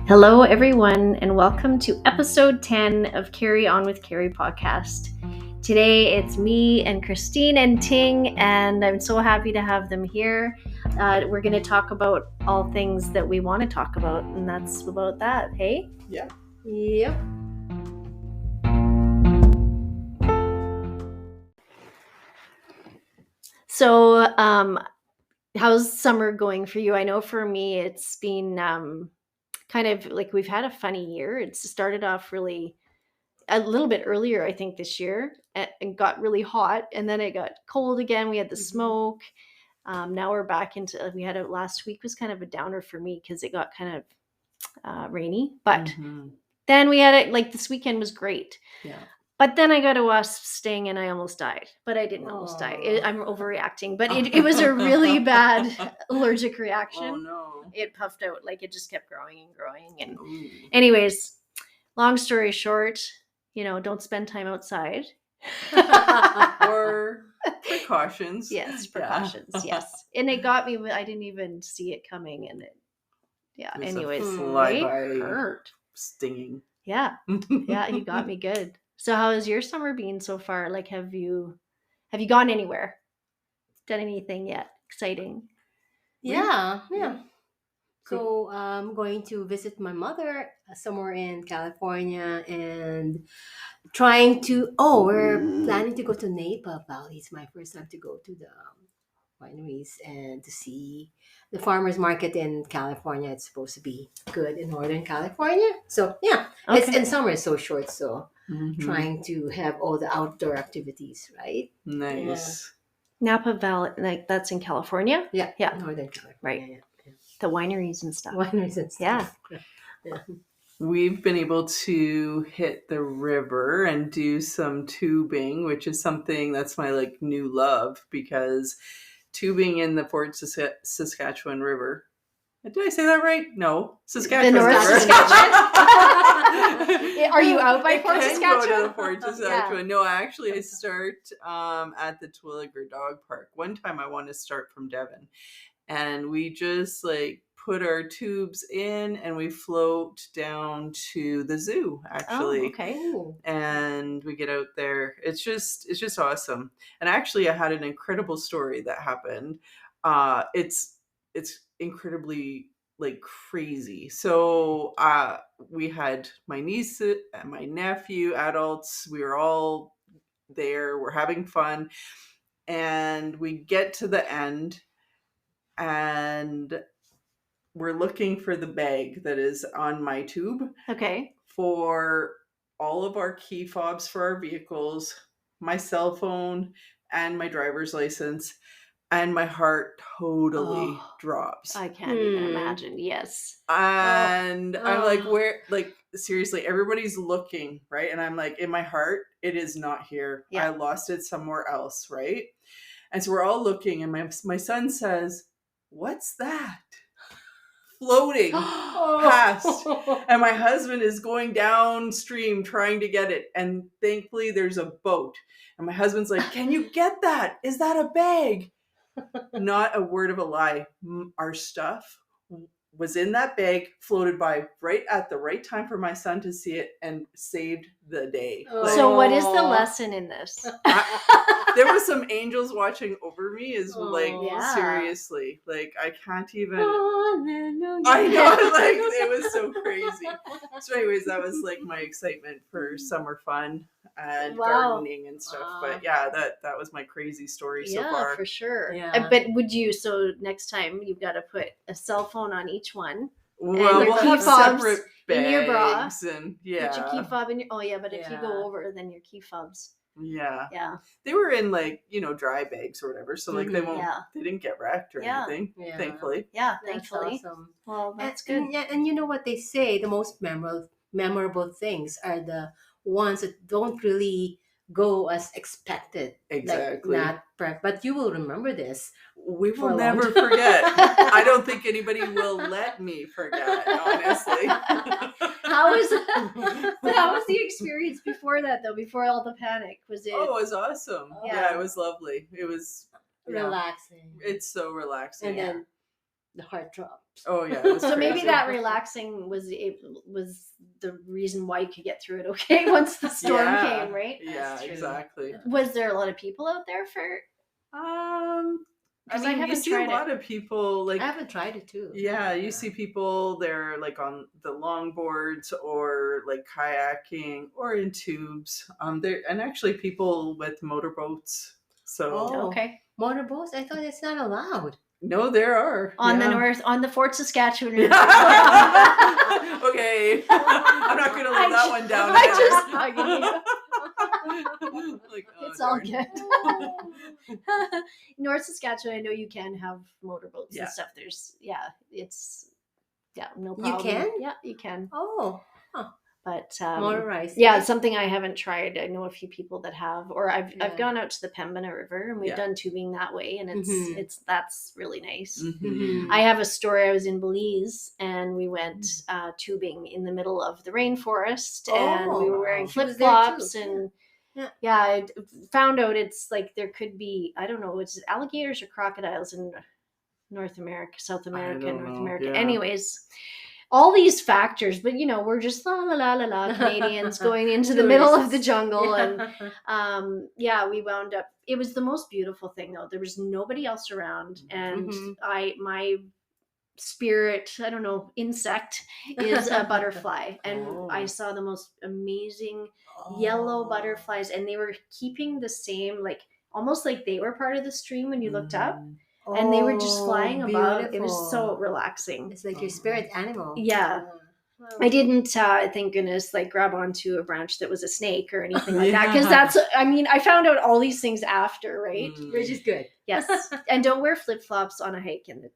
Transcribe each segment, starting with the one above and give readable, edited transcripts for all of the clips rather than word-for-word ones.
Hello, everyone, and welcome to episode 10 of Carry On With Carrie podcast. Today, it's me and Kristine and Ting, and I'm so happy to have them here. We're going to talk about all things that we want to talk about, and that's about that, hey? Yeah. Yep. So, how's summer going for you? I know for me, it's been kind of like we've had a funny year. It's started off really a little bit earlier, I think, this year, and got really hot, and then it got cold again. We had the smoke. Now we're back into. We had last week was kind of a downer for me because it got kind of rainy, but then we had it like this weekend was great. Yeah. But then I got a wasp sting and I almost died. But I didn't almost die. I'm overreacting. But it was a really bad allergic reaction. Oh no! It puffed out, like it just kept growing and growing. And anyways, long story short, don't spend time outside. Or precautions. Yes, precautions. Yeah. Yes. And it got me. I didn't even see it coming. And it, anyways, it hurt. Stinging. Yeah. Yeah, he got me good. So how has your summer been so far? Like, have you gone anywhere? Done anything yet? Exciting? Yeah. So I'm going to visit my mother somewhere in California and we're planning to go to Napa Valley. It's my first time to go to the wineries and to see the farmers market in California. It's supposed to be good in Northern California. So yeah, It's in summer it's so short. So trying to have all the outdoor activities, right? Nice. Napa Valley, like that's in California? Yeah. Right. Northern California. Yeah. The wineries and stuff. Yeah. We've been able to hit the river and do some tubing, which is something that's my new love, because tubing in the Fort Saskatchewan River. Did I say that right? No, Saskatchewan. The North River. Saskatchewan. Are you out by Fort Saskatchewan? Go to the Fort Saskatchewan. Yeah. No, actually, I start at the Twilliger Dog Park. One time, I want to start from Devon, and we just put our tubes in and we float down to the zoo, actually. Oh, okay. And we get out there. It's just awesome. And actually, I had an incredible story that happened. It's incredibly crazy. So we had my niece and my nephew, adults. We were all there. We're having fun. And we get to the end and we're looking for the bag that is on my tube. Okay. For all of our key fobs for our vehicles, my cell phone, and my driver's license. And my heart totally drops. I can't even imagine. Yes. And I'm like, where? Seriously, everybody's looking, right? And I'm like, in my heart, it is not here. Yeah. I lost it somewhere else, right? And so we're all looking, and my son says, "What's that?" Floating past, and my husband is going downstream trying to get it, and thankfully there's a boat, and my husband's like, "Can you get that? Is that a bag?" Not a word of a lie. Our stuff was in that bag, floated by right at the right time for my son to see it, and saved the day. So what is the lesson in this? There was some angels watching over me. Seriously, I can't even. I know, it was so crazy. So, anyways, that was my excitement for summer fun and gardening and stuff. But yeah, that was my crazy story so far. Yeah, for sure. Yeah. But so next time you've got to put a cell phone on each one. Well, we'll have separate bags in your bra. And yeah. Put your key fob in your. But if you go over, then your key fobs. Yeah. Yeah. They were in dry bags or whatever, so they didn't get wrecked or anything. Yeah. Thankfully. Yeah, that's thankfully. Awesome. Well, that's good. And you know what they say? The most memorable things are the ones that don't really go as expected. Exactly. But you will remember this. We will never forget. I don't think anybody will let me forget, honestly. How was the experience before that, though? Before all the panic? Was it? Oh, it was awesome. Yeah, it was lovely. It was relaxing. It's so relaxing. And then the heart drops. Oh yeah, it was So maybe crazy. that relaxing was the reason why you could get through it okay once the storm came, right? Yeah, true. exactly. Was there a lot of people out there for? I 'Cause I mean, you haven't see a tried lot it. of people like I haven't tried it too. yeah, you see people they're like on the longboards or like kayaking or in tubes. There and actually people with motorboats. So Oh, Okay. motorboats? I thought it's not allowed. no, there are On the yeah. north, on the Fort Saskatchewan. Okay, I'm not gonna leave that one down. I either. just hugging you. Like, oh, It's all darn. good. North Saskatchewan, I know you can have motorboats Yeah. and stuff. There's it's no You problem. can? Yeah, you can. Oh, But motorized. yeah, it's something I haven't tried. I know a few people that have, or I've Yeah. gone out to the Pembina River and we've Yeah. done tubing that way, and Mhm. that's really nice. Mhm. I have a story. I was in Belize and we went tubing in the middle of the rainforest, and we were wearing wow. She was flip there flops too. and Yeah. I found out it's like there could be, I don't know, it's alligators or crocodiles in North America, South America, don't North know, America. yeah. Anyways, all these factors, but we're just la la la la la Canadians going into the middle of the jungle, and we wound up. It was the most beautiful thing though. There was nobody else around, and Mhm. my spirit, I don't know, insect is a butterfly, and Oh. I saw the most amazing yellow butterflies, and they were keeping the same, like almost like they were part of the stream when you looked up, and they were just flying above. It was so relaxing. It's like your spirit animal. Yeah. Wow. I didn't, thank goodness, like grab onto a branch that was a snake or anything like that. Yeah. Because that's, I mean, I found out all these things after, right? Which is good. Yes. And don't wear flip flops on a hike in the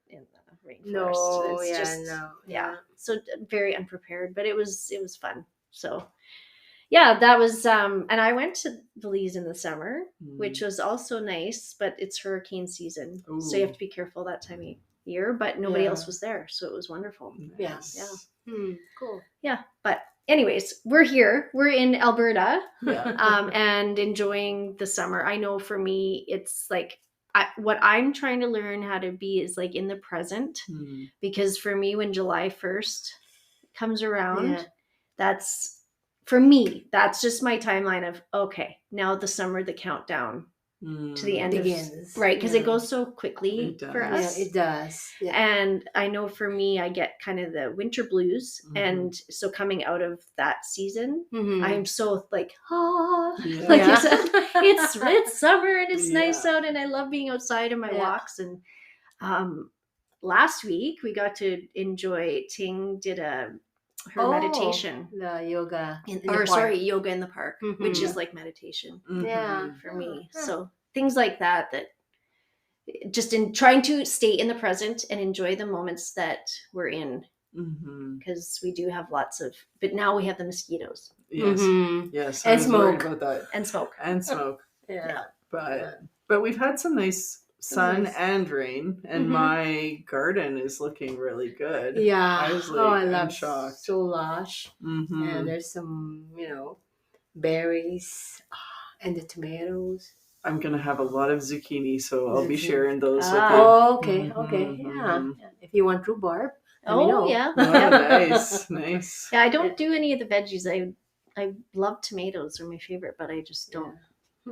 rainforest. No, It's yeah, just, no. yeah. So very unprepared, but it was fun. So yeah, that was, and I went to Belize in the summer, which was also nice, but it's hurricane season. So you have to be careful that time of year, but nobody else was there. So it was wonderful. Nice. Yeah. Cool. Yeah. But anyways, we're here. We're in Alberta, Yeah. and enjoying the summer. I know for me, it's like what I'm trying to learn how to be is like in the present, because for me, when July 1st comes around, that's for me, that's just my timeline of, okay, now the summer, the countdown to the end begins. Right, because it goes so quickly for us. Yeah, it does. Yeah. And I know for me, I get kind of the winter blues, and so coming out of that season, I'm so like, like you said, it's summer and it's nice out, and I love being outside in my walks. And last week we got to enjoy. Ting did her meditation, the yoga, yoga in the park, which is like meditation for me. So things like that just in trying to stay in the present and enjoy the moments that we're in, because we do have lots of, but now we have the mosquitoes. Yes, and smoke about that. And smoke. But we've had some nice sun and rain, and my garden is looking really good. I was like, I love I'm shocked. So lush. And there's some, berries and the tomatoes. I'm gonna have a lot of zucchini, so I'll be sharing those with you. Okay. Yeah. If you want rhubarb, let me know. Yeah. Nice. Yeah, I don't do any of the veggies. I love tomatoes; they're my favorite, but I just don't.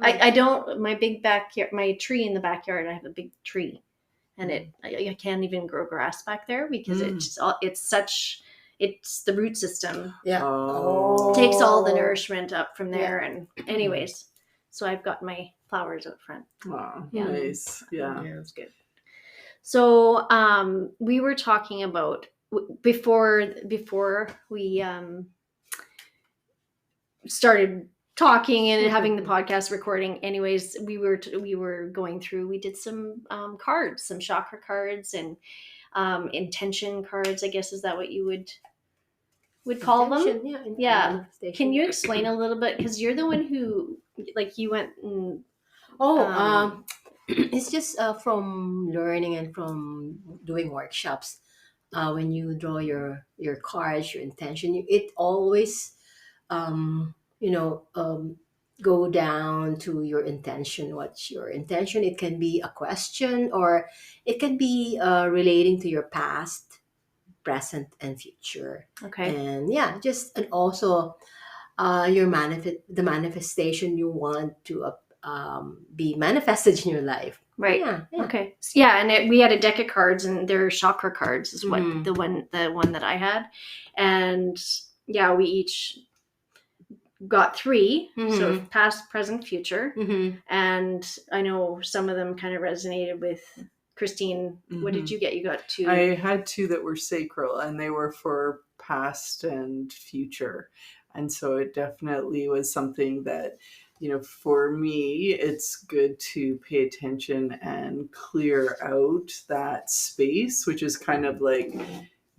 I don't. My big backyard, my tree in the backyard. I have a big tree, and I can't even grow grass back there because it's the root system. Yeah. Takes all the nourishment up from there, and anyways, so I've got my flowers out front. Nice. Yeah, it's good. So we were talking about before we started talking and having the podcast recording. Anyways, we were going through. We did some cards, some chakra cards, and intention cards. I guess is that what you would call them? Yeah. Can you explain a little bit? Because you're the one who, like, you went and it's just from learning and from doing workshops. When you draw your cards, your intention, it always go down to your intention. What's your intention? It can be a question, or it can be relating to your past, present, and future. Okay. And yeah, and also the manifestation you want to be manifested in your life. Right. Yeah. Okay. Yeah, and we had a deck of cards, and they're chakra cards, is what Mhm. the one that I had, and yeah, we each got 3, so past, present, future, and I know some of them kind of resonated with Kristine. What did you get? You got 2. I had 2 that were sacral, and they were for past and future, and so it definitely was something that, for me, it's good to pay attention and clear out that space, which is kind of like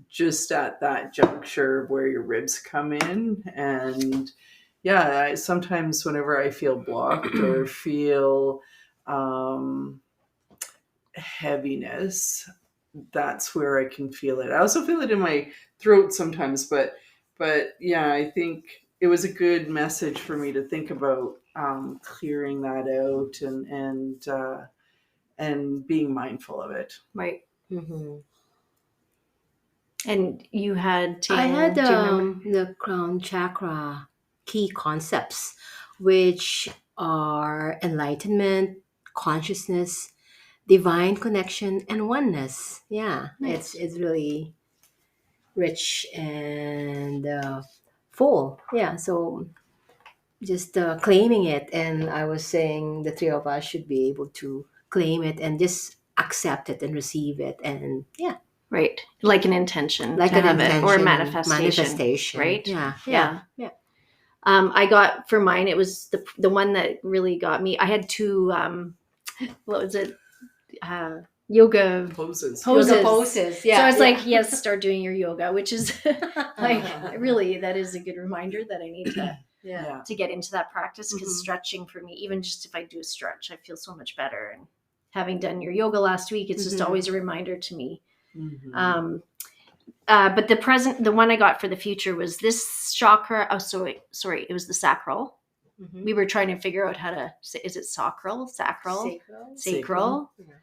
just at that juncture where your ribs come in. And yeah, sometimes whenever I feel blocked or feel heaviness, that's where I can feel it. I also feel it in my throat sometimes, but yeah, I think it was a good message for me to think about clearing that out and being mindful of it. Right. Mm-hmm. And you had Ting. I had do you remember? the crown chakra key concepts, which are enlightenment, consciousness, divine connection, and oneness. Yeah, Nice. it's really rich and full. Yeah, so just claiming it, and I was saying the 3 of us should be able to claim it and just accept it and receive it, and yeah. Right. Like an intention Like to an have it, or intention, manifestation. Right? Yeah. I got, for mine, it was the one that really got me. I had 2, what was it? Yoga Poses. Yoga poses. Yeah. So I was like, yes, start doing your yoga, which is like, really, that is a good reminder that I need to get into that practice, because stretching for me, even just if I do a stretch, I feel so much better. And having done your yoga last week, it's just always a reminder to me. But the one I got for the future was this chakra. Oh, sorry, it was the sacral. We were trying to figure out how to say, is it sacral? Sacral. Yeah.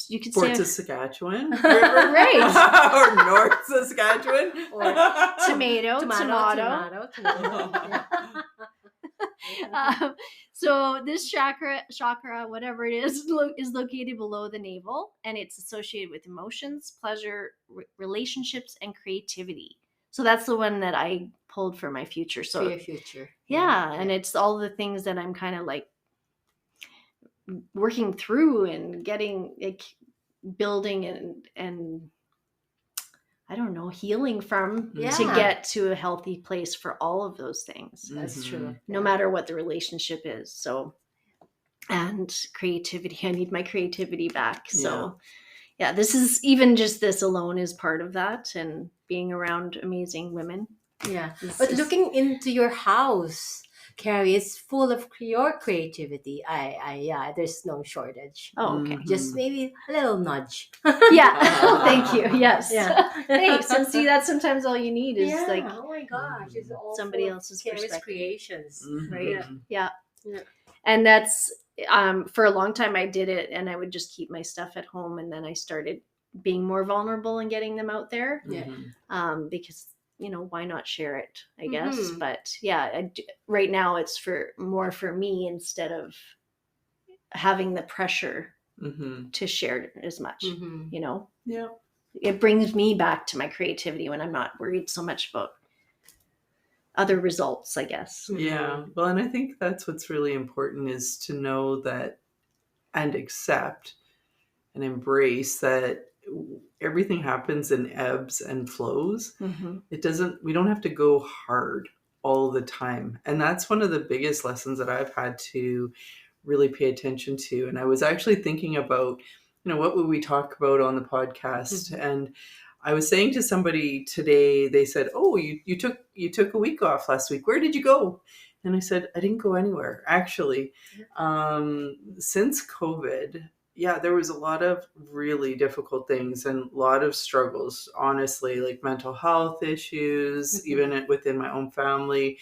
You could Fort say Saskatchewan, right, or North Saskatchewan, or tomato. So this chakra, whatever it is located below the navel, and it's associated with emotions, pleasure, relationships, and creativity. So that's the one that I pulled for my future. So for your future. Yeah, and it's all the things that I'm kind of like working through and getting, like, building and I don't know, healing from to get to a healthy place for all of those things. That's true. No matter what the relationship is. So, and creativity, I need my creativity back. So yeah, this is, even just this alone is part of that, and being around amazing women. Yeah. But looking into your house, Carrie, it's full of your creativity. There's no shortage. Oh, okay. Just maybe a little nudge. Yeah. Thank you. Yes. Yeah. Thanks. And see, that's sometimes all you need is like, oh my gosh, it's all somebody else's Carrie's perspective. creations. Right. Yeah. And that's for a long time I did it, and I would just keep my stuff at home, and then I started being more vulnerable and getting them out there. Because, why not share it, I guess. But yeah, right now it's more for me, instead of having the pressure to share as much. Yeah, it brings me back to my creativity when I'm not worried so much about other results, I guess. Yeah. Well, and I think that's what's really important, is to know that and accept and embrace that everything happens in ebbs and flows. We don't have to go hard all the time. And that's one of the biggest lessons that I've had to really pay attention to. And I was actually thinking about, what would we talk about on the podcast? And I was saying to somebody today, they said, "Oh, you took a week off last week. Where did you go?" And I said, "I didn't go anywhere, actually." Since COVID, there was a lot of really difficult things and a lot of struggles, honestly, like mental health issues, even within my own family,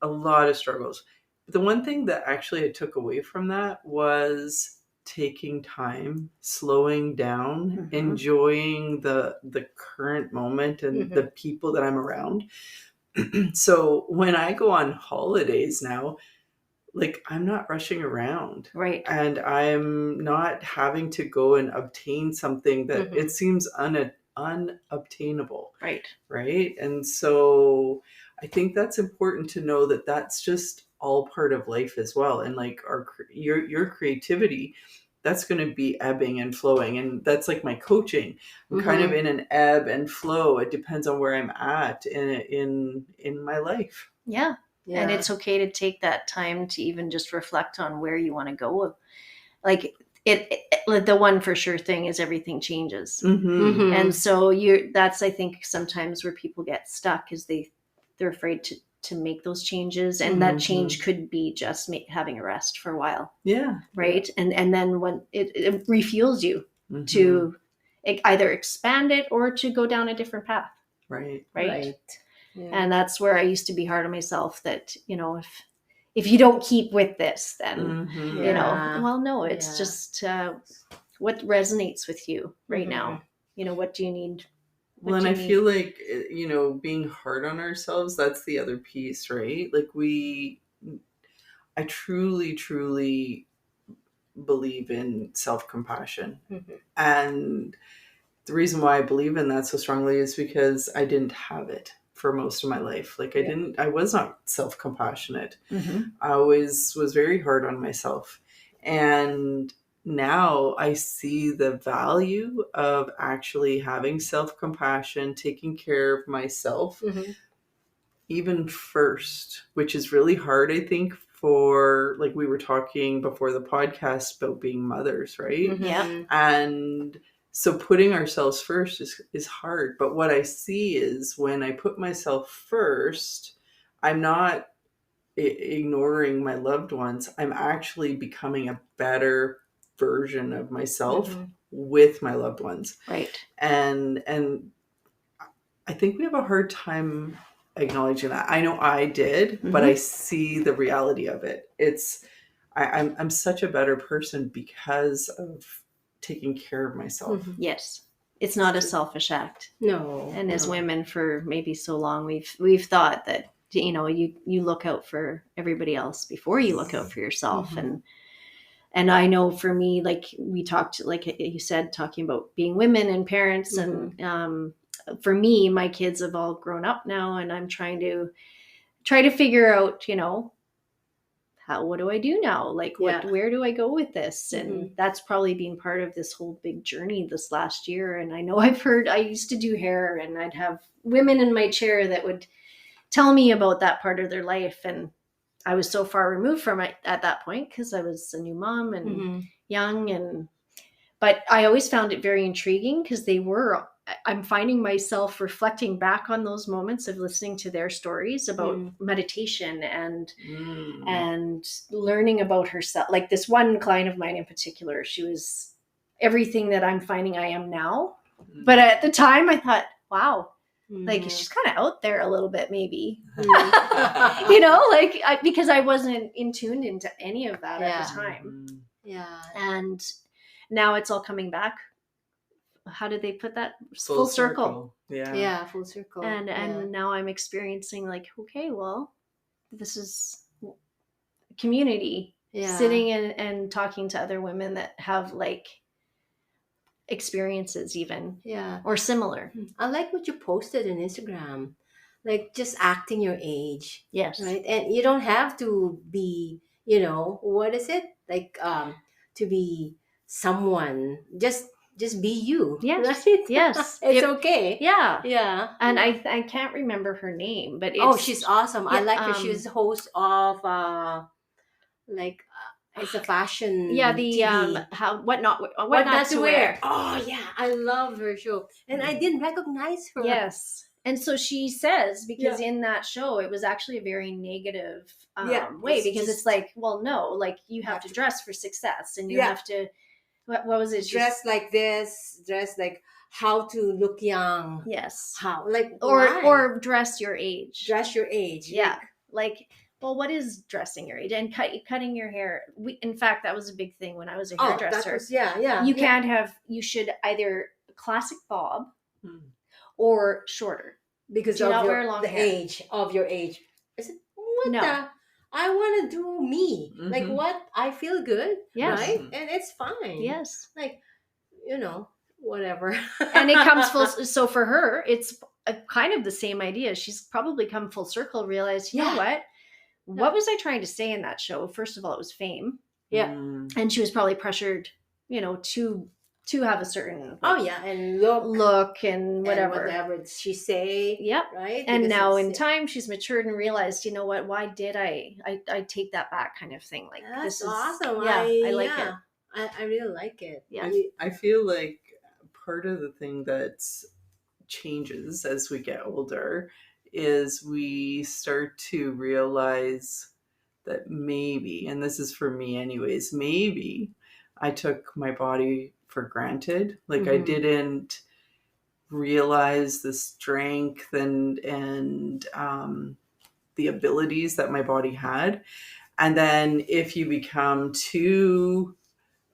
a lot of struggles. the one thing that actually I took away from that was taking time, slowing down, enjoying the current moment and the people that I'm around. So when I go on holidays now, like, I'm not rushing around. Right. And I'm not having to go and obtain something that it seems unobtainable. Right. Right. And so I think that's important to know that that's just all part of life as well. And like your creativity, that's going to be ebbing and flowing. And that's like my coaching. I'm kind of in an ebb and flow. It depends on where I'm at in my life. Yeah. Yeah. And it's okay to take that time to even just reflect on where you want to go. Like the one for sure thing is everything changes. And so that's, I think, sometimes where people get stuck is they're afraid to make those changes. And that change could be just having a rest for a while. Yeah. Right. And then when it refuels you to either expand it or to go down a different path. Right. Yeah. And that's where I used to be hard on myself that, if you don't keep with this, then, well, no, it's just what resonates with you right now. What do you need? Well, and I feel like, being hard on ourselves, that's the other piece, right? Like I truly, truly believe in self-compassion. And the reason why I believe in that so strongly is because I didn't have it for most of my life. Like I was not self-compassionate. I always was very hard on myself. And now I see the value of actually having self-compassion, taking care of myself, even first, which is really hard, I think, for, like we were talking before the podcast about being mothers, right? Yeah. And so putting ourselves first is hard. But what I see is when I put myself first, I'm not ignoring my loved ones. I'm actually becoming a better version of myself with my loved ones. Right. And I think we have a hard time acknowledging that. I know I did, but I see the reality of it. I'm such a better person because of taking care of myself. Yes. It's not a selfish act. No. And as women for maybe so long, we've thought that, you look out for everybody else before you look out for yourself. And I know for me, like we talked, like you said, talking about being women and parents. And for me, my kids have all grown up now, and I'm trying to figure out, what do I do now? Like where do I go with this? And that's probably been part of this whole big journey this last year. And I know I used to do hair, and I'd have women in my chair that would tell me about that part of their life. And I was so far removed from it at that point because I was a new mom and young. But I always found it very intriguing because I'm finding myself reflecting back on those moments of listening to their stories about meditation and learning about herself. Like this one client of mine in particular, she was everything that I'm finding I am now. But at the time I thought, wow, like she's kind of out there a little bit, maybe, because I wasn't in tuned into any of that at the time. Yeah. And now it's all coming back. How did they put that? Full circle. Yeah. Full circle. And now I'm experiencing like, okay, well, this is community, sitting and talking to other women that have like experiences even or similar. I like what you posted on Instagram, like just acting your age. Yes. Right. And you don't have to be, what is it? Like to be someone, just be you. Yes. Right? Yes. It's okay. Yeah. Yeah. And I can't remember her name, but she's awesome. I like her. She's host of it's a fashion. Yeah, the TV. what not to wear. Oh yeah, I love her show, and I didn't recognize her. Yes, and so she says because in that show it was actually a very negative way because it's like, well, no, like you have to dress for success, and you have to. What was it? Dress like this. Dress like how to look young. Yes. How like or dress your age. Dress your age. Yeah. Like well, what is dressing your age? And cutting your hair. In fact, that was a big thing when I was a Oh, hairdresser. that was, yeah. You can't have, you should either classic bob or shorter. Because do of not your, wear long the hair. age of your age. I said, what No. the? I want to do me. Like what? I feel good, Yes. right? And it's fine. Yes. Like, whatever. And it comes full. So for her, it's kind of the same idea. She's probably come full circle, realized, you know what? What was I trying to say in that show? First of all, it was fame. Yeah. And she was probably pressured, to have a certain and look and whatever. And whatever she say. Yep. Right. And because now in time she's matured and realized, you know what, why did I take that back kind of thing. Like that's this is awesome. I like it. I really like it. Yeah. I feel like part of the thing that changes as we get older is we start to realize that maybe, and this is for me anyways, maybe I took my body for granted. Like I didn't realize the strength and the abilities that my body had. And then if you become too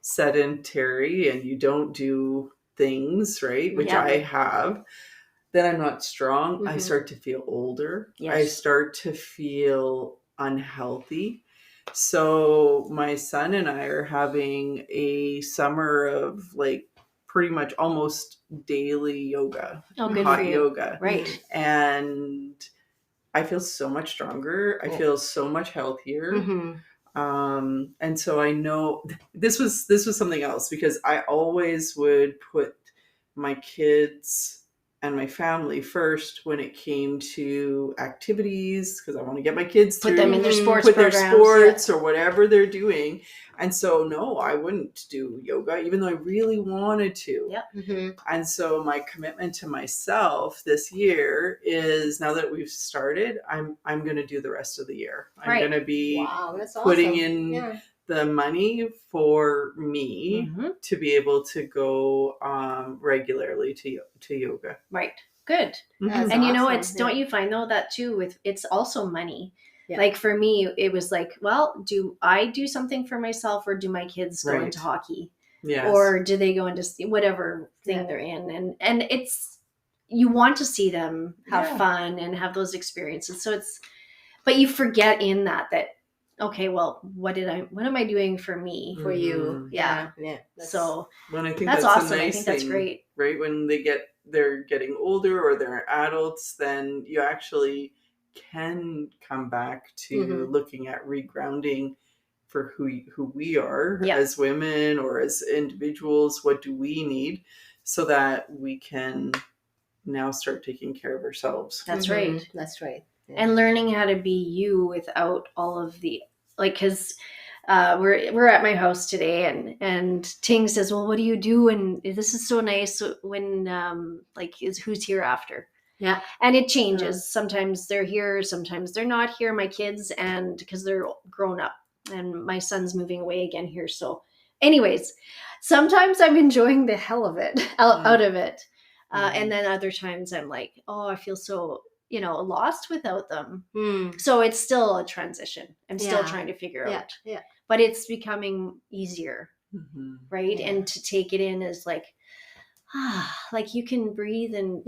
sedentary and you don't do things, right, which I have, then I'm not strong. I start to feel older. Yes. I start to feel unhealthy. So my son and I are having a summer of like pretty much almost daily yoga, hot yoga. Right. And I feel so much stronger. I feel so much healthier. And so I know this was something else, because I always would put my kids and my family first when it came to activities, because I want to get my kids put them in their sports programs, their sports or whatever they're doing. And so no, I wouldn't do yoga, even though I really wanted to. And so my commitment to myself this year is, now that we've started, I'm going to do the rest of the year. I'm going to be putting in the money for me to be able to go regularly to yoga. Right. Good. And awesome. Don't you find though that too, it's also money. Like for me, it was like, well, do I do something for myself, or do my kids go into hockey? Yes. Or do they go into whatever thing they're in? And it's, you want to see them have fun and have those experiences. So but you forget in that, okay, well, what am I doing for me? For you. Yeah. So when I think that's awesome. A nice I think that's thing, great. Right? When they're getting older or they're adults, then you actually can come back to looking at regrounding for who we are as women or as individuals. What do we need so that we can now start taking care of ourselves? That's right. That's right. Yeah. And learning how to be you without all of the, like, because we're at my house today, and Ting says, well, what do you do? And this is so nice when who's here after? Yeah. And it changes. Sometimes they're here, sometimes they're not here, my kids, and because they're grown up, and my son's moving away again here. So anyways, sometimes I'm enjoying the hell of it, out of it. And then other times I'm like, oh, I feel so, lost without them. So it's still a transition. I'm still trying to figure out. Yeah. But it's becoming easier, right? Yeah. And to take it in as like, like you can breathe and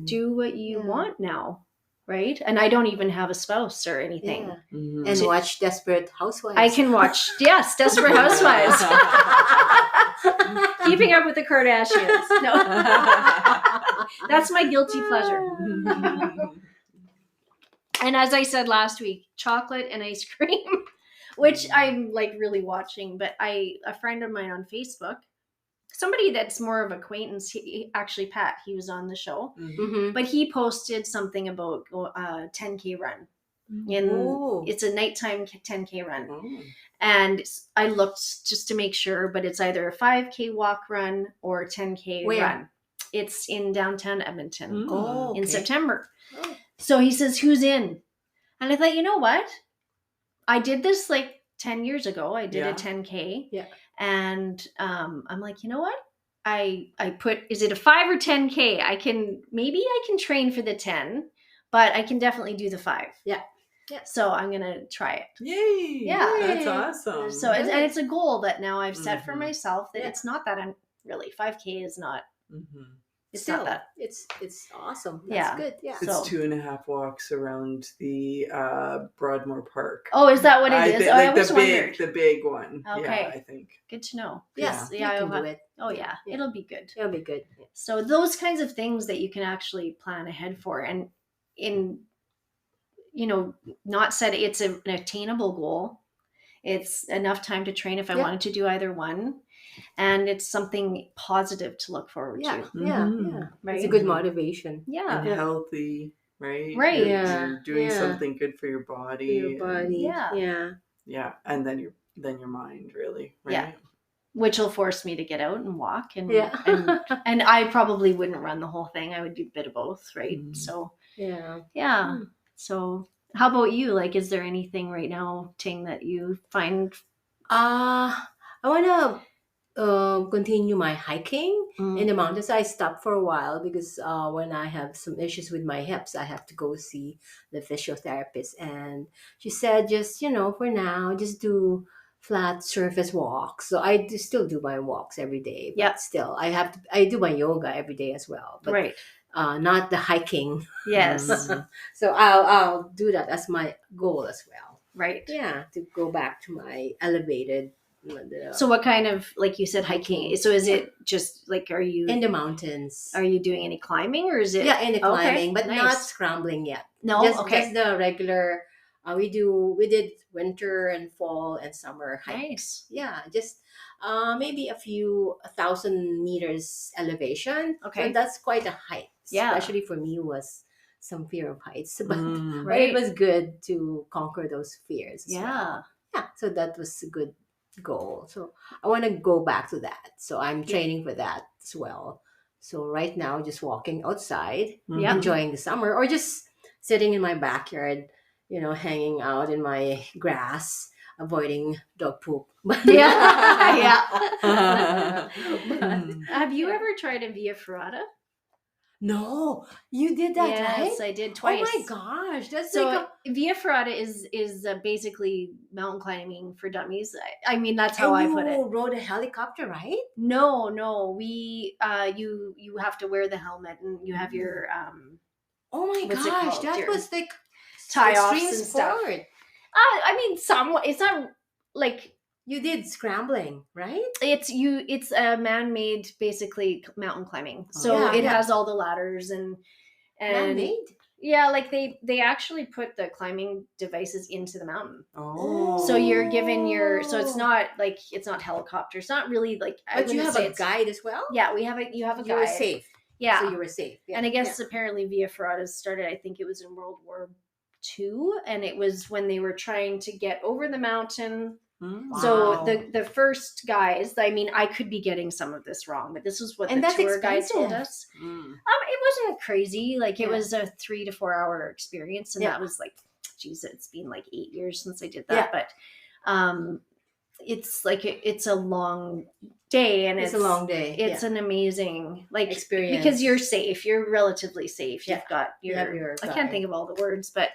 do what you want now, right? And I don't even have a spouse or anything. Yeah. And watch Desperate Housewives. I can watch, Desperate Housewives. Keeping Up with the Kardashians. No. That's my guilty pleasure. And as I said last week, chocolate and ice cream, which I'm like really watching. But a friend of mine on Facebook, somebody that's more of acquaintance, Pat, he was on the show, but he posted something about a 10K run. It's a nighttime 10K run. And I looked just to make sure, but it's either a 5K walk run or a 10K run. It's in downtown Edmonton in September. So he says, who's in? And I thought, you know what? I did this like 10 years ago. I did a 10K. Yeah. And I'm like, you know what? I put, is it a 5 or 10K? I can train for the 10, but I can definitely do the 5. Yeah. Yeah. So I'm going to try it. Yay. Yeah. That's awesome. So, and it's a goal that now I've set for Mhm. myself that Yeah. it's not that I'm really 5K is not, Mhm. it's Still, not that. it's awesome. That's Yeah. good. Yeah. It's So- 2.5 walks around the Broadmoor Park. Oh, is that what it is? think, Oh, I like always wondered. the big one. Okay. Yeah, I think. Good to know. Yes, Yeah, you can do it. Oh yeah, it'll be good. It'll be good. So those kinds of things that you can actually plan ahead for, and in, not said it's an attainable goal. It's enough time to train if I wanted to do either one, and it's something positive to look forward Yeah, to. yeah, Mhm. yeah. Right? It's a good motivation. Yeah. And healthy, right? Right. You're doing Yeah. something good for your body. For your body. Yeah. Yeah. Yeah, and then your mind, really, right? Yeah. Which will force me to get out and walk, and Yeah. and I probably wouldn't run the whole thing. I would do a bit of both, right? Mhm. So Yeah. yeah. So how about you? Like, is there anything right now, Ting, that you find? I want to continue my hiking in the mountains. I stopped for a while because when I have some issues with my hips, I have to go see the physiotherapist. And she said, just, for now, just do flat surface walks. So I still do my walks every day. But Yeah. still, I do my yoga every day as well. But Right. not the hiking. Yes. Mhm. So I'll do that as my goal as well. Right. Yeah, to go back to my elevated. So what kind of, like you said, hiking? So is it just like, are you In the mountains. Are you doing any climbing, or is it? Yeah, in the climbing, but nice. not scrambling yet. No, Just the regular. We did winter and fall and summer hikes. Nice. Yeah, just maybe 1,000 meters elevation. Okay. So that's quite a height. Yeah. Especially for me was some fear of heights, but, Mm. but it was good to conquer those fears. As Yeah. well. Yeah. So that was a good goal. So I want to go back to that. So I'm training for that as well. So right now, just walking outside, Yeah. enjoying the summer, or just sitting in my backyard, hanging out in my grass, avoiding dog poop. Yeah. But- Have you ever tried a via ferrata? no, you did that, Yes, right? I did twice. Oh my gosh, that's So like via ferrata is basically mountain climbing for dummies. I mean, that's how I put it. You rode a helicopter, right? No, we you have to wear the helmet, and you have your Oh my What's it gosh, called, that dear? was like tie-offs extreme and stuff. sport. I mean, somewhat. It's not like You did scrambling, right? it's a man-made basically mountain climbing. So Yeah, it yeah. has all the ladders and Man-made. yeah, like they actually put the climbing devices into the mountain. Oh. So you're given so it's not like, it's not helicopter. It's not really like, I But you wouldn't have say a it's- guide as well? Yeah, you have a You were guide. safe. Yeah. So you were safe. Yeah. And I guess apparently Via Ferrata started, I think it was in World War II, and it was when they were trying to get over the mountain. Mm. So Wow. the first guys, I mean, I could be getting some of this wrong, but this is what And the that's tour guide told expensive. us. Mm. It wasn't crazy. Like, it Yeah. was a 3 to 4 hour experience, and Yeah. that was like, geez, it's been like 8 years since I did that. But it's like it's a long day, and It's a long day. It's an amazing Experience. because you're safe. You're relatively safe. Yeah. You've got You have your I guide. can't think of all the words, but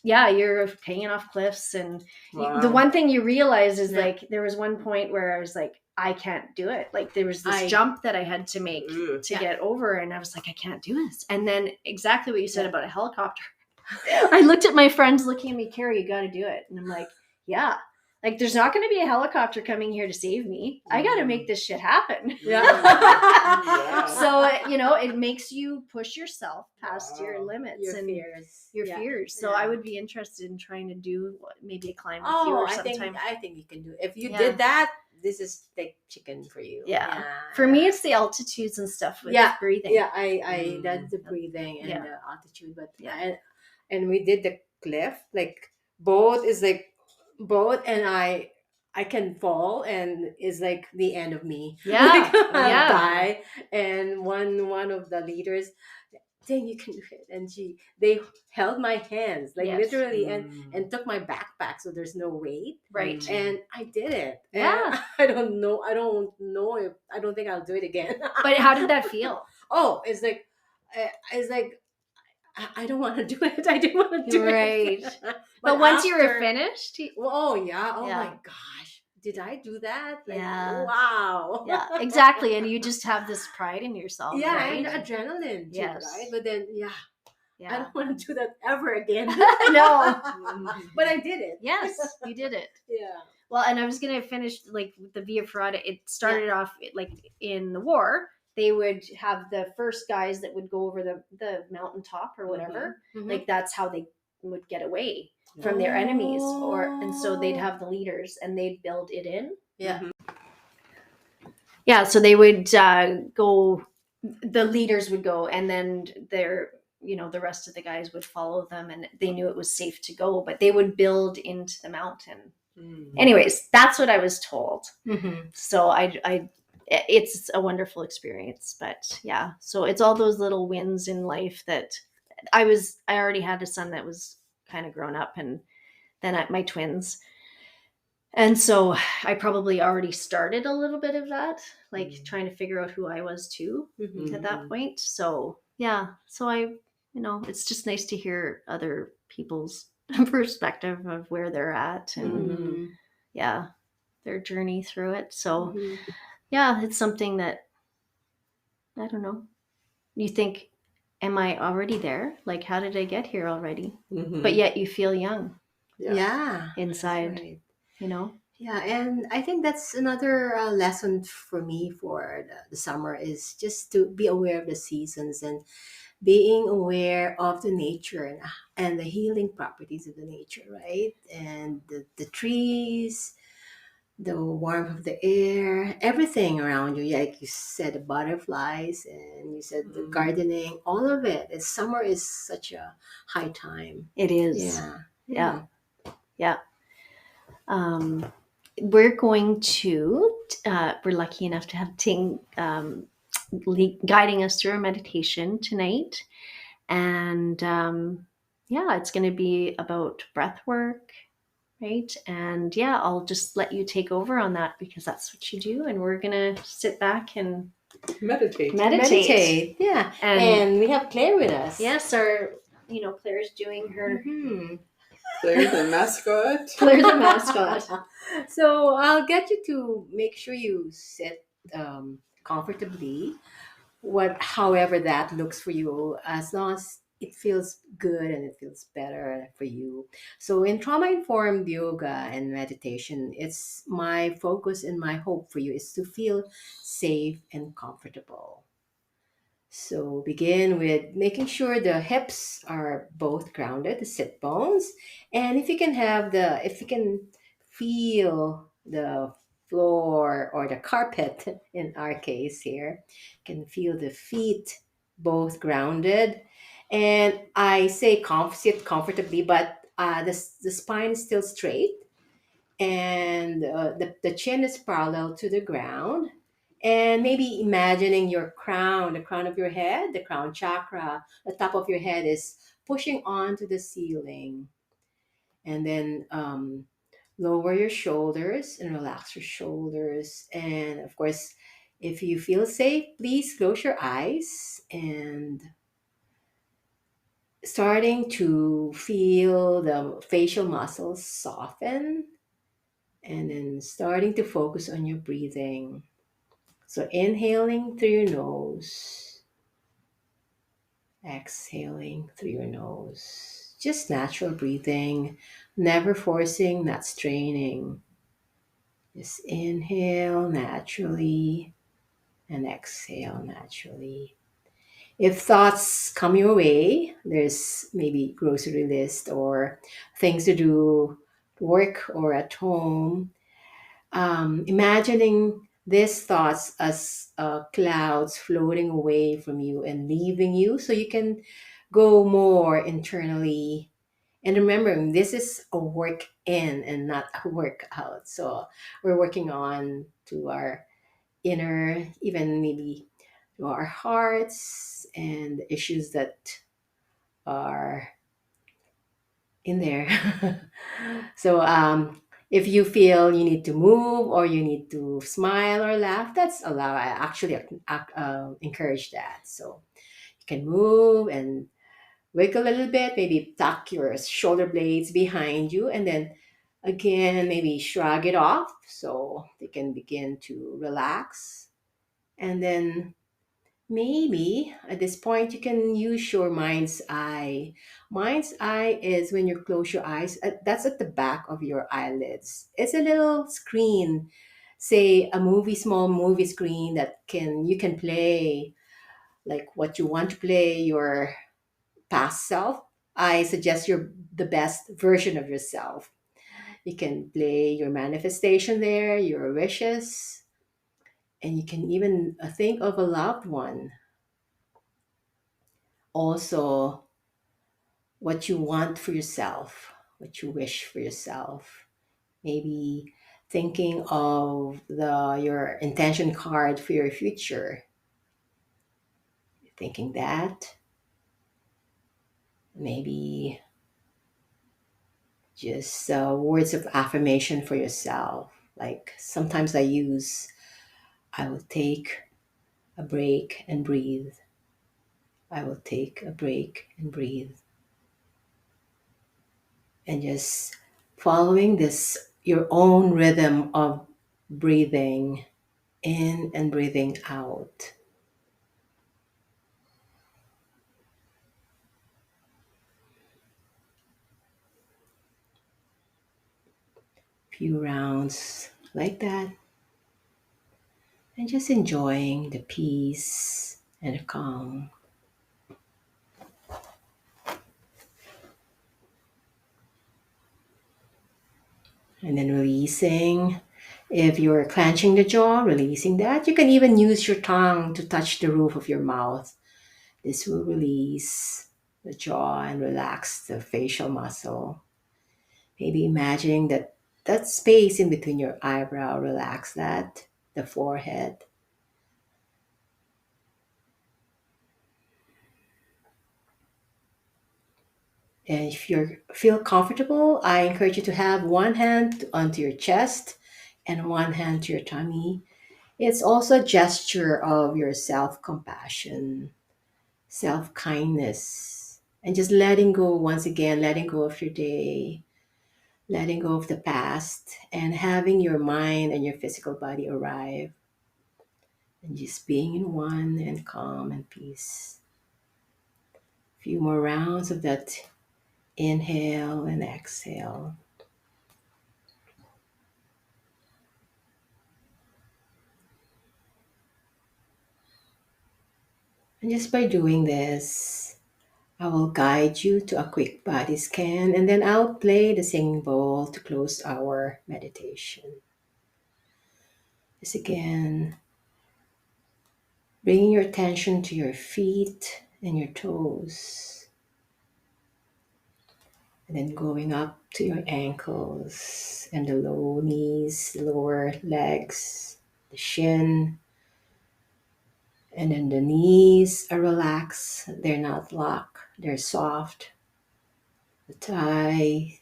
yeah, you're hanging off cliffs, and Wow. the one thing you realize is Yeah. like, there was one point where I was like, I can't do it. Like, there was this jump that I had to make Ugh. to get over, and I was like, I can't do this. And then exactly what you said about a helicopter. I looked at my friends looking at me, Carrie, you got to do it. And I'm like, yeah. Like, there's not going to be a helicopter coming here to save me. I got to make this shit happen. Yeah. So, it makes you push yourself past your Wow. limits Your and fears. your Yeah. fears. So Yeah. I would be interested in trying to do maybe a climb with you Oh, or I sometime. think you can do it. If you Yeah. did that, this is like chicken for you. Yeah. For me, it's the altitudes and stuff with breathing. Yeah, I that's the breathing and Yeah. the altitude. But Yeah. and we did the cliff, like both, and I can fall, and is like the end of me. Yeah. Like, I'll Yeah. die. And one of the leaders, dang, you can do it. And they held my hands, like Yes. literally, Mm. and took my backpack, so there's no weight. Right. Mm. And I did it. And Yeah. I don't know if I don't think I'll do it again. But how did that feel? Oh, it's like I don't want to do it. I didn't want to do Right. it. But once you were after- finished, oh yeah, oh Yeah. my gosh, did I do that? Like, Yeah. wow. yeah, exactly. And you just have this pride in yourself, Yeah, right? and adrenaline too, Yes. right? But then, I Yeah. don't want to do that ever again. No. But I did it. Yes, you did it. Yeah. Well, and I was going to finish like the Via Ferrata. It started off like in the war. They would have the first guys that would go over the mountaintop or whatever. Mhm. Like that's how they would get away from their enemies. And so they'd have the leaders and they'd build it in. Yeah. Yeah, so they would go. The leaders would go, and then the rest of the guys would follow them, and they knew it was safe to go. But they would build into the mountain. Anyways, that's what I was told. Mm-hmm. So it's a wonderful experience. But yeah, so it's all those little wins in life that I already had a son that was kind of grown up, and then my twins. And so I probably already started a little bit of that, like trying to figure out who I was too at that point. So yeah, so it's just nice to hear other people's perspective of where they're at and their journey through it. So yeah, it's something that, I don't know, you think, am I already there? Like, how did I get here already? But yet you feel young inside, right. Yeah, and I think that's another lesson for me for the summer is just to be aware of the seasons and being aware of the nature and the healing properties of the nature, right? And the trees, the warmth of the air, everything around you. Yeah, like you said, the butterflies, and you said the gardening, all of it. Summer is such a high time. It is. Yeah. We're going to, we're lucky enough to have Ting guiding us through a meditation tonight. And it's going to be about breath work, right? And I'll just let you take over on that because that's what you do. And we're going to sit back and meditate. Yeah. And we have Claire with us. Yes, Claire's doing her... Claire the mascot. Claire the mascot. So I'll get you to make sure you sit comfortably, however that looks for you, as long as it feels good and it feels better for you. So in trauma-informed yoga and meditation, it's my focus and my hope for you is to feel safe and comfortable. So begin with making sure the hips are both grounded, the sit bones. And if you can feel the floor or the carpet, in our case here, can feel the feet both grounded. And I say sit comfortably, but the spine is still straight and the chin is parallel to the ground, and maybe imagining your crown, the crown of your head, the crown chakra, the top of your head is pushing onto the ceiling. And then lower your shoulders and relax your shoulders. And of course, if you feel safe, please close your eyes and starting to feel the facial muscles soften, and then starting to focus on your breathing. So inhaling through your nose, exhaling through your nose. Just natural breathing, never forcing, not straining. Just inhale naturally and exhale naturally. If thoughts come your way, there's maybe grocery list or things to do, work or at home, imagining these thoughts as clouds floating away from you and leaving you so you can go more internally. And remembering this is a work in and not a work out. So we're working on to our inner, even maybe to our hearts and the issues that are in there. So if you feel you need to move or you need to smile or laugh, that's allowed. I actually encourage that. So you can move and wiggle a little bit, maybe tuck your shoulder blades behind you, and then again, maybe shrug it off so they can begin to relax. And then maybe at this point, you can use your mind's eye. Mind's eye is when you close your eyes, that's at the back of your eyelids. It's a little screen, say a small movie screen that you can play like what you want to play, your past self. I suggest you're the best version of yourself. You can play your manifestation there, your wishes, and you can even think of a loved one. Also, what you want for yourself, what you wish for yourself. Maybe thinking of your intention card for your future. Thinking that. Maybe just words of affirmation for yourself. Like sometimes I will take a break and breathe. I will take a break and breathe. And just following this, your own rhythm of breathing in and breathing out. Few rounds like that. And just enjoying the peace and the calm. And then releasing. If you're clenching the jaw, releasing that. You can even use your tongue to touch the roof of your mouth. This will release the jaw and relax the facial muscle. Maybe imagining that space in between your eyebrow, relax that, the forehead. And if you feel comfortable, I encourage you to have one hand onto your chest and one hand to your tummy. It's also a gesture of your self compassion, self kindness, and just letting go once again, letting go of your day, letting go of the past, and having your mind and your physical body arrive, and just being in one and calm and peace. A few more rounds of that inhale and exhale. And just by doing this, I will guide you to a quick body scan, and then I'll play the singing bowl to close our meditation. Just again, bringing your attention to your feet and your toes, and then going up to your ankles and the low knees, the lower legs, the shin, and then the knees are relaxed. They're not locked, they're soft. The thigh,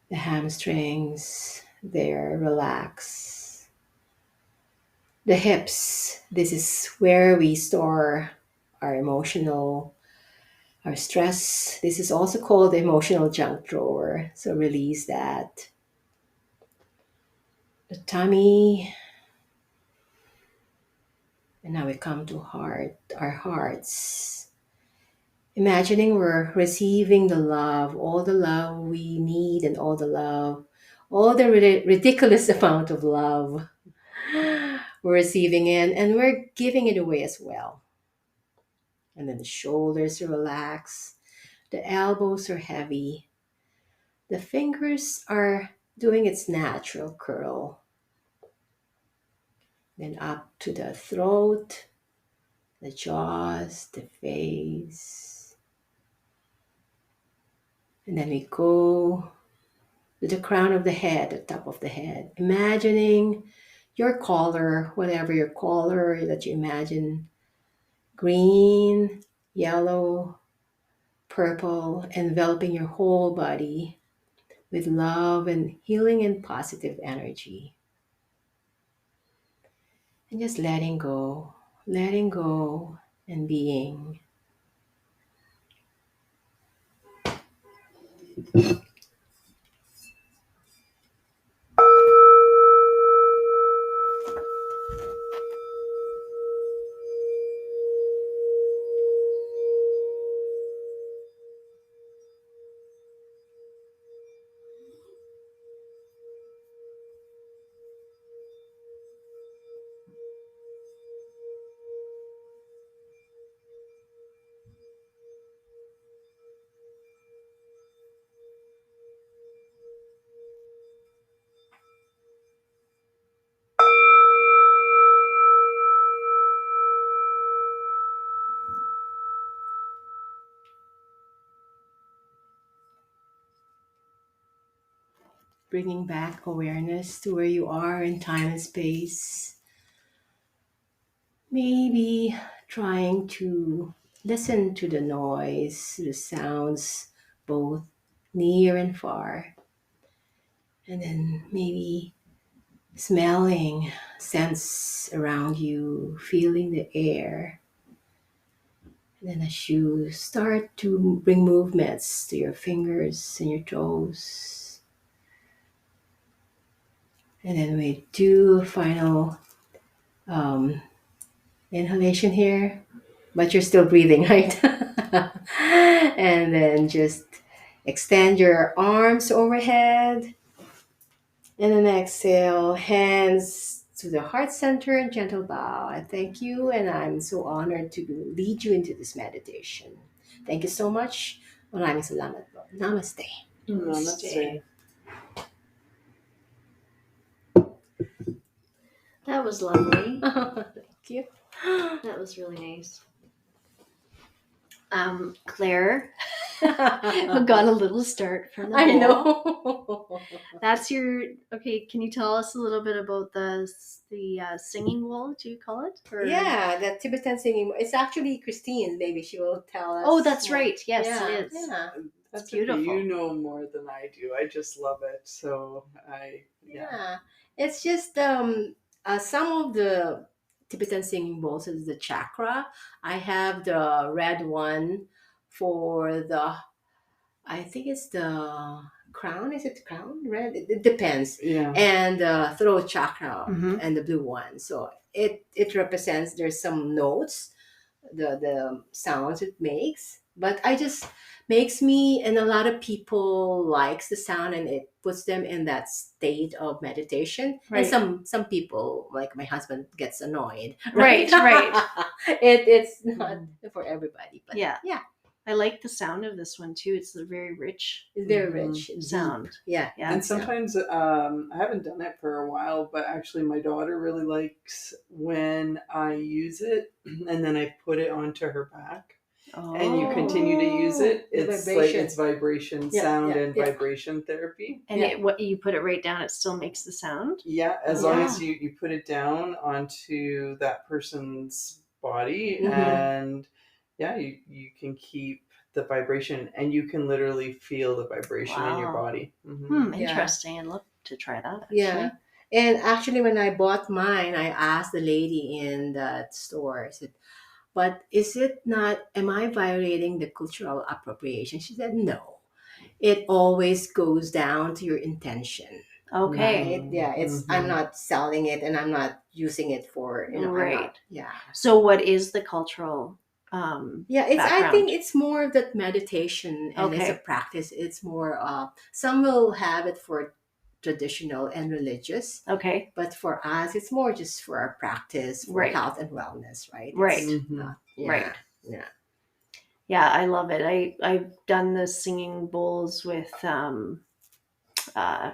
the hamstrings, they're relaxed. The hips, this is where we store our our stress. This is also called the emotional junk drawer. So release that. The tummy. And now we come to our hearts. Imagining we're receiving the love, all the love we need and all the love, all the ridiculous amount of love we're receiving in, and we're giving it away as well. And then the shoulders are relaxed, the elbows are heavy, the fingers are doing its natural curl. Then up to the throat, the jaws, the face. And then we go to the crown of the head, the top of the head. Imagining your color, whatever your color that you imagine, green, yellow, purple, enveloping your whole body with love and healing and positive energy. And just letting go and being. Bringing back awareness to where you are in time and space. Maybe trying to listen to the noise, the sounds, both near and far. And then maybe smelling scents around you, feeling the air. And then as you start to bring movements to your fingers and your toes. And then we do a final inhalation here, but you're still breathing, right? And then just extend your arms overhead. And then exhale, hands to the heart center and gentle bow. I thank you, and I'm so honored to lead you into this meditation. Thank you so much. Maraming salamat po. Namaste. Namaste. That was lovely. Thank you. That was really nice. Claire got a little start from the I bowl. know. That's your okay. Can you tell us a little bit about the singing bowl? Do you call it? Or... Yeah, the Tibetan singing. It's actually Kristine. Maybe she will tell us. Oh, that's more. right. Yes, Yeah, it is. Yeah. That's beautiful. Okay. You know more than I do. I just love it. So Yeah. It's just some of the Tibetan singing bowls is the chakra. I have the red one for the, I think it's the crown. Is it crown? Red? It depends. Yeah. And the throat chakra Mhm. and the blue one. So it represents, there's some notes, the sounds it makes, but I just makes me, and a lot of people likes the sound, and it puts them in that state of meditation. Right. And some people, like my husband, gets annoyed. Right. It's not for everybody, but Yeah. yeah, I like the sound of this one too. It's a very rich it's very rich deep sound. Yeah. And sometimes I haven't done it for a while, but actually my daughter really likes when I use it and then I put it onto her back. Oh. And you continue to use it. The It's vibration. like it's vibration, sound, and vibration therapy. And what you put it right down, it still makes the sound. Yeah, as long as you put it down onto that person's body, and you can keep the vibration, and you can literally feel the vibration in your body. Interesting. I'd love to try that. Actually. Yeah. And actually, when I bought mine, I asked the lady in that store, I said, but is it not, am I violating the cultural appropriation? She said, no. It always goes down to your intention. Okay. Right? Yeah, it's I'm not selling it and I'm not using it for, right. Yeah. So what is the cultural it's background? I think it's more of that meditation, and it's a practice. It's more some will have it for traditional and religious. Okay. But for us, it's more just for our practice, for health and wellness, right? Right. Right. Yeah. Yeah, I love it. I've done the singing bowls with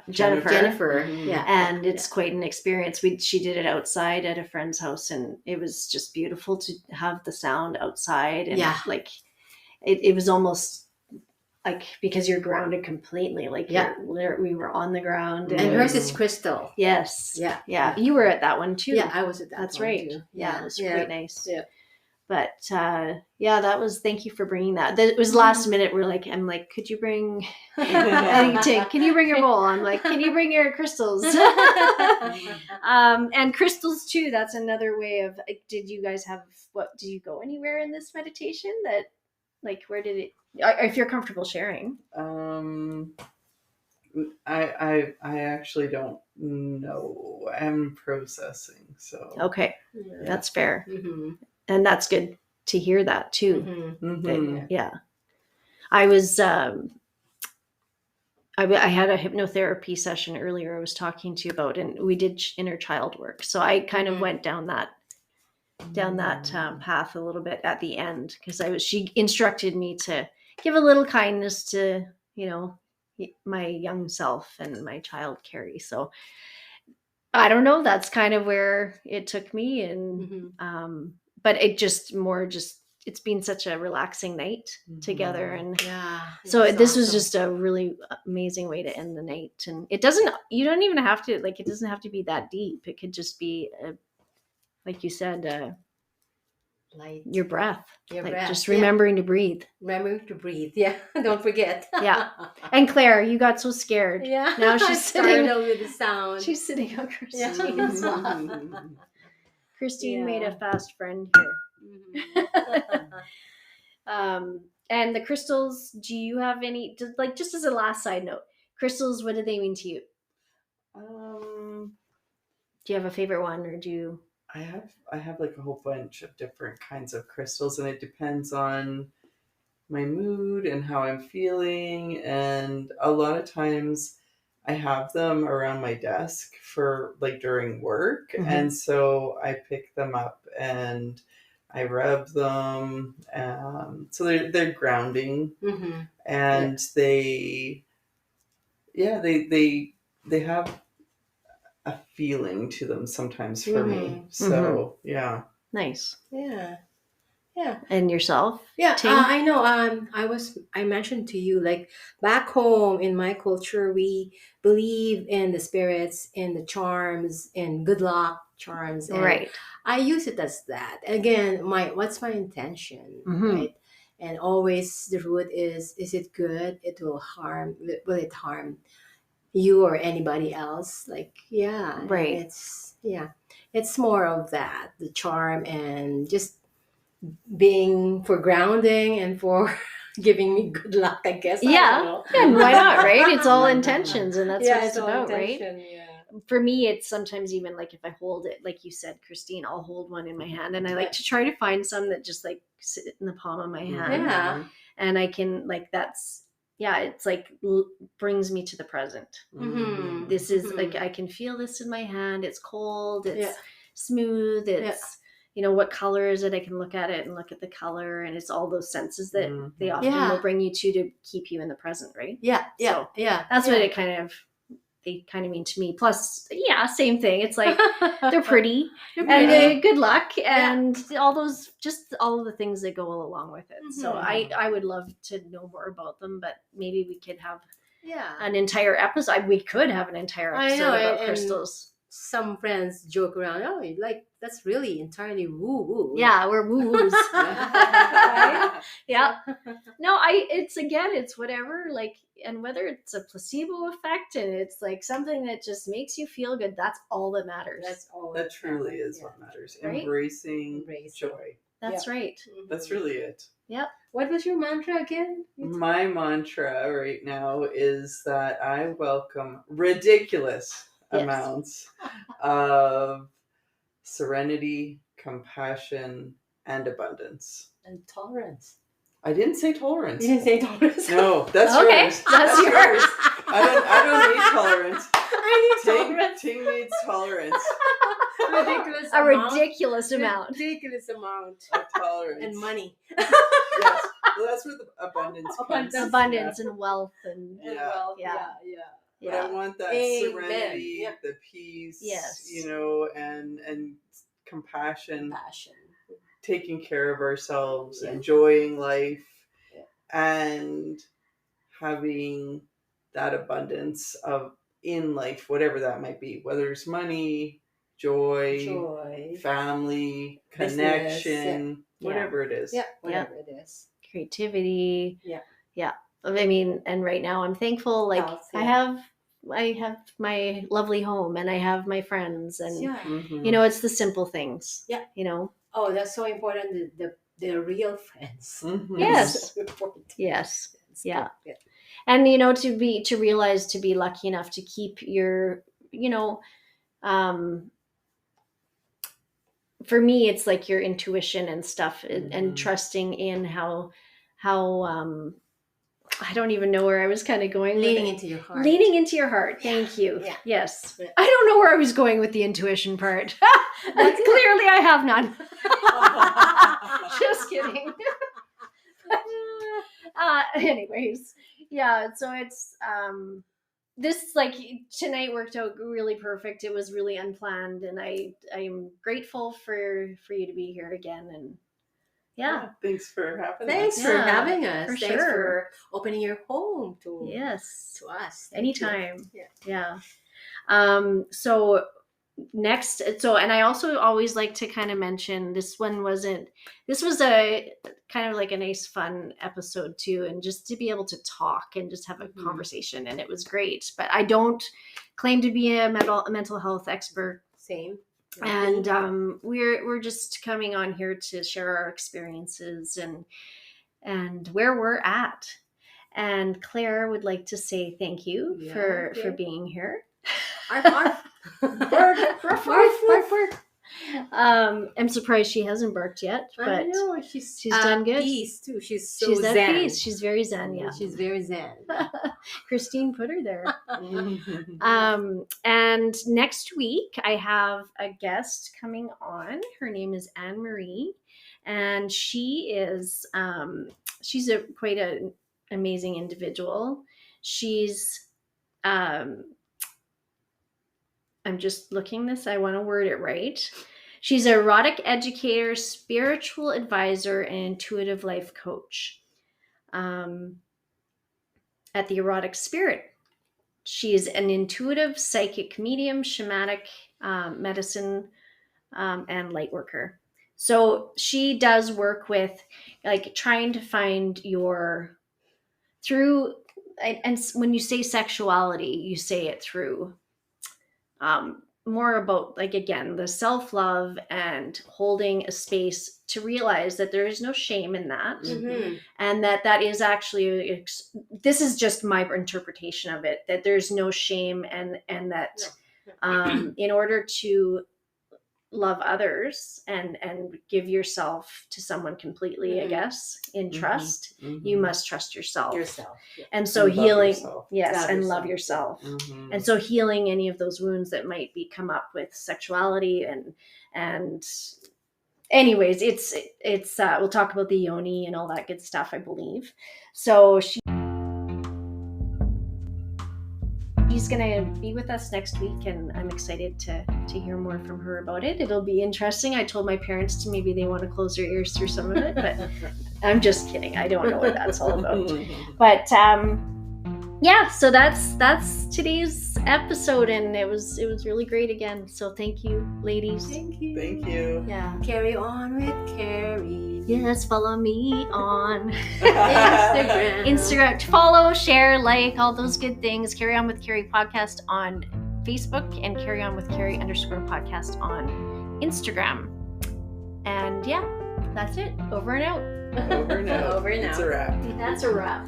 Jennifer. Yeah. And it's quite an experience. She did it outside at a friend's house, and it was just beautiful to have the sound outside. And like it was almost like, because you're grounded completely, like we were on the ground, and hers is crystal. Yes. Yeah. You were at that one too. Yeah, I was at that. That's one right. Too. Yeah, it was quite nice. Yeah. But that was, thank you for bringing that. It was last minute. I'm like, could you bring anything? Can you bring your bowl? I'm like, can you bring your crystals? And crystals too. That's another way of, did you guys have, did you go anywhere in this meditation that, like, where did it if you're comfortable sharing. I actually don't know. I'm processing, so Okay, that's fair, Mm-hmm. and that's good to hear that too. Mm-hmm. Yeah, I was. I had a hypnotherapy session earlier. I was talking to you about, and we did inner child work. So I kind of went down that path a little bit at the end, because she instructed me to give a little kindness to, my young self and my child Carrie. So I don't know, that's kind of where it took me. And but it just it's been such a relaxing night together. And so this was just a really amazing way to end the night. And you don't even have to, like, it doesn't have to be that deep. It could just be like you said, Light. Your breath. Breath. Just remembering to breathe. Remembering to breathe. Yeah. Don't forget. Yeah. And Claire, you got so scared. Yeah. Now she's sitting with the sound. She's sitting on Kristine's Yeah. lap. Kristine made a fast friend here. And the crystals, do you have any, like, just as a last side note, crystals, what do they mean to you? Do you have a favorite one, or do you? I have like a whole bunch of different kinds of crystals, and it depends on my mood and how I'm feeling. And a lot of times I have them around my desk for like during work. And so I pick them up and I rub them. So they're grounding, and they have a feeling to them sometimes for me. So Nice. Yeah. And yourself? Yeah, I know. I mentioned to you, like, back home in my culture, we believe in the spirits, in the charms, in good luck charms. And right. I use it as that. Again, what's my intention, right? And always the root is it good? Will it harm you or anybody else? Like, right. It's more of that, the charm, and just being for grounding and for giving me good luck, I guess. Yeah. And why not, right? It's all intentions, and that's what it's about, right? Yeah. For me, it's sometimes even like if I hold it, like you said, Kristine, I'll hold one in my hand, and I like to try to find some that just like sit in the palm of my hand. Yeah. And I can, like, it's like brings me to the present. This is like, I can feel this in my hand. It's cold. It's smooth. It's, what color is it? I can look at it and look at the color, and it's all those senses that they often will bring you to keep you in the present, right? Yeah. So that's what they kind of mean to me. Plus, same thing. It's like they're pretty and good luck and all of the things that go along with it. So I would love to know more about them, but maybe we could have an entire episode. We could have an entire episode about crystals. Some friends joke around, like, that's really entirely woo-woo. Yeah, we're woo-woos. Right? Yeah. No, it's whatever, like, and whether it's a placebo effect and it's like something that just makes you feel good, that's all that matters. That truly is what matters. Right? Embracing joy. That's right. That's really it. Yep. What was your mantra again? My mantra right now is that I welcome ridiculous amounts of serenity, compassion, and abundance. And tolerance. I didn't say tolerance. You didn't say tolerance? No, that's yours. That's yours. I don't need tolerance. I need tolerance. Ting needs tolerance. Ridiculous amount. Ridiculous amount of tolerance. And money. Yes. Well, that's where the abundance comes. Abundance and wealth and wealth. Yeah. But I want that serenity, the peace, and compassion, taking care of ourselves, enjoying life, and having that abundance in life, whatever that might be, whether it's money, joy, family, connection, whatever it is. Yeah, whatever it is. Creativity. Yeah. I mean, and right now I'm thankful, like, I have my lovely home, and I have my friends, and it's the simple things. Oh, that's so important. The They're real friends. Yes. So important. Yes. That's Yeah. good. And to realize, to be lucky enough to keep your, for me, it's like your intuition and stuff, and trusting in how I don't even know where I was kind of going. Leaning into your heart. Leaning into your heart. Thank you. Yeah. Yes. Yeah. I don't know where I was going with the intuition part. Clearly I have none. Just kidding. Anyways, yeah, so it's this, like, tonight worked out really perfect. It was really unplanned, and I'm grateful for you to be here again. And yeah. Thanks for having Thanks us. for having us. For Thanks sure. for opening your home to Yes. to us. Thank Anytime. you. Yeah. So next, and I also always like to kind of mention, this was a kind of like a nice fun episode too, and just to be able to talk and just have a conversation, and it was great. But I don't claim to be a mental health expert. Same. And we're just coming on here to share our experiences and where we're at. And Claire would like to say thank you for being here. I'm surprised she hasn't barked yet, but I know, she's done good. Peace too. She's at zen. peace. She's very zen. Yeah, she's very zen. Kristine put her there. And next week I have a guest coming on. Her name is Anne Marie, and she is she's quite an amazing individual. She's I'm just looking this. I want to word it right. She's an erotic educator, spiritual advisor, and intuitive life coach at the Erotic Spirit. She's an intuitive psychic medium, shamanic medicine, and lightworker. So she does work with, like, trying to find through, and when you say sexuality, you say it through more about, like, again, the self-love and holding a space to realize that there is no shame in that. And that is actually, this is just my interpretation of it, that there's no shame, and that in order to love others and give yourself to someone completely, I guess, in trust, you must trust yourself. And so healing, love yourself. And so healing any of those wounds that might come up with sexuality, and anyways, it's we'll talk about the yoni and all that good stuff, I believe. So she's gonna be with us next week, and I'm excited to hear more from her about it. It'll be interesting. I told my parents to maybe they want to close their ears through some of it, but I'm just kidding. I don't know what that's all about. But yeah, so that's today's episode, and it was really great again. So thank you, ladies. Thank you. Yeah. Carry on with Carrie. Yes, follow me on Instagram. Follow, share, like, all those good things. Carry On With Carrie podcast on Facebook, and Carry On With Carrie _podcast on Instagram. And yeah, that's it. Over and out. Over and out. Over and It's out. a wrap. That's a wrap.